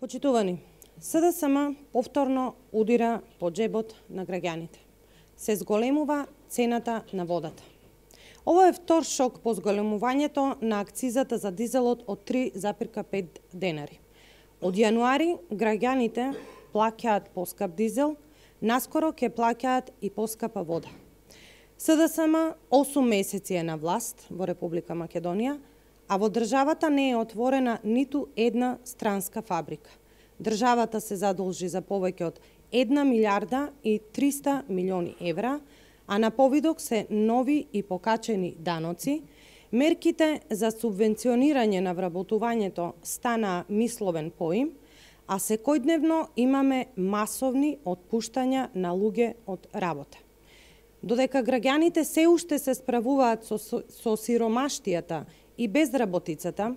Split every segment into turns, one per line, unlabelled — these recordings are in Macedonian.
Почитувани, СДСМ повторно удира по джебот на граѓаните. Се зголемува цената на водата. Ово е втор шок по зголемувањето на акцизата за дизелот од 3,5 денари. Од јануари граѓаните плаќаат поскап дизел, наскоро ќе плаќаат и поскапа вода. СДСМ 8 месеци е на власт во Република Македонија, а во државата не е отворена ниту една странска фабрика. Државата се задолжи за повеќе од 1 милиарда и 300 милиони евра, а на повидок се нови и покачени даноци, мерките за субвенционирање на вработувањето стана мисловен поим, а секојдневно имаме масовни отпуштања на луѓе од работа. Додека граѓаните се уште се справуваат со сиромаштијата и безработицата,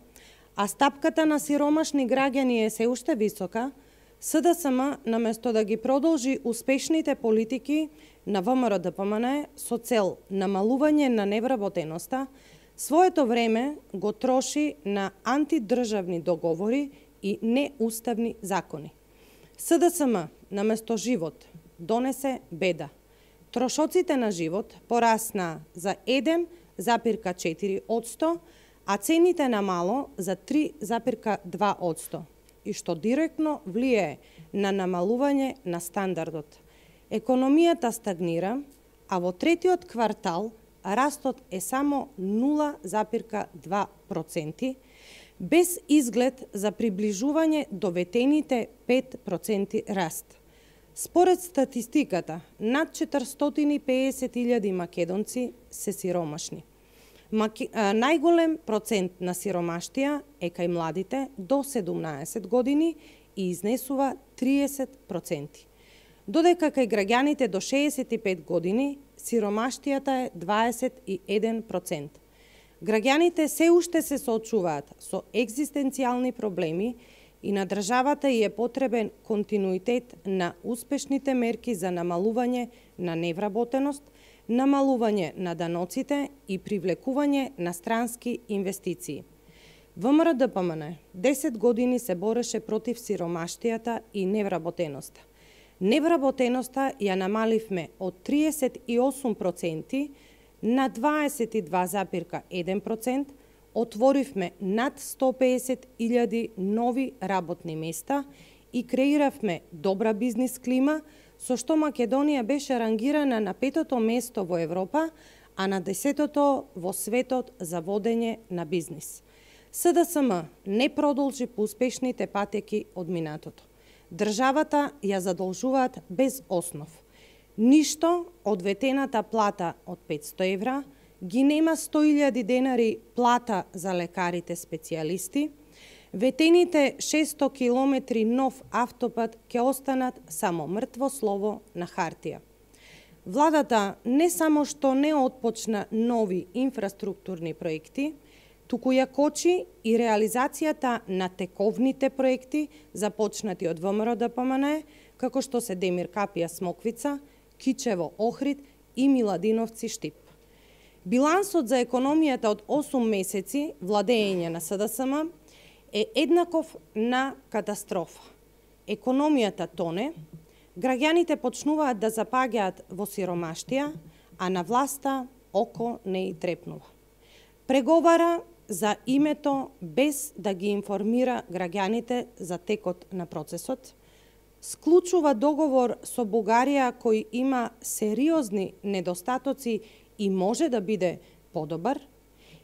а стапката на сиромашни граѓани е се уште висока, СДСМ, наместо да ги продолжи успешните политики на ВМРО-ДПМН со цел намалување на невработеноста, своето време го троши на антидржавни договори и неуставни закони. СДСМ, наместо живот, донесе беда. Трошоците на живот порасна за 1,4%, а цените на мало за 3,2%, и што директно влијае на намалување на стандардот. Економијата стагнира, а во третиот квартал растот е само 0,2%, без изглед за приближување до ветените 5% раст. Според статистиката, над 450.000 македонци се сиромашни. Најголем процент на сиромаштија е кај младите до 17 години и изнесува 30%. Додека кај граѓаните до 65 години сиромаштијата е 21%. Граѓаните се уште се соочуваат со екзистенцијални проблеми и на државата и е потребен континуитет на успешните мерки за намалување на невработеност, намалување на даноците и привлекување на странски инвестиции. ВМРО-ДПМН 10 години се бореше против сиромаштијата и невработеноста. Невработеноста ја намаливме од 38% на 22,1%, отворивме над 150.000 нови работни места и креиравме добра бизнис клима, со што Македонија беше рангирана на 5-то место во Европа, а на 10-то во светот за водење на бизнис. СДСМ не продолжи по успешните патеки од минатото. Државата ја задолжуваат без основ. Ништо од ветената плата од 500 евра, ги нема 100.000 денари плата за лекарите специјалисти, ветените 600 километри нов автопат ќе останат само мртво слово на хартија. Владата не само што не отпочна нови инфраструктурни проекти, туку ја кочи и реализацијата на тековните проекти започнати од ВМРО-ДПМН, како што се Демир Капија Смоквица, Кичево Охрид и Миладиновци Штип. Билансот за економијата од 8 месеци владење на СДСМ е еднаков на катастрофа. Економијата тоне, граѓаните почнуваат да запаѓаат во сиромаштија, а на власта око не и трепнува. Преговара за името без да ги информира граѓаните за текот на процесот, склучува договор со Бугарија кој има сериозни недостатоци и може да биде подобар,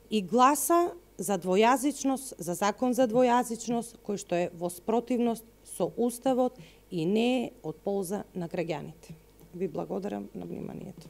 и гласа за двојазичност, за закон за двојазичност, кој што е во спротивност со Уставот и не е од полза на граѓаните. Ви благодарам на вниманието.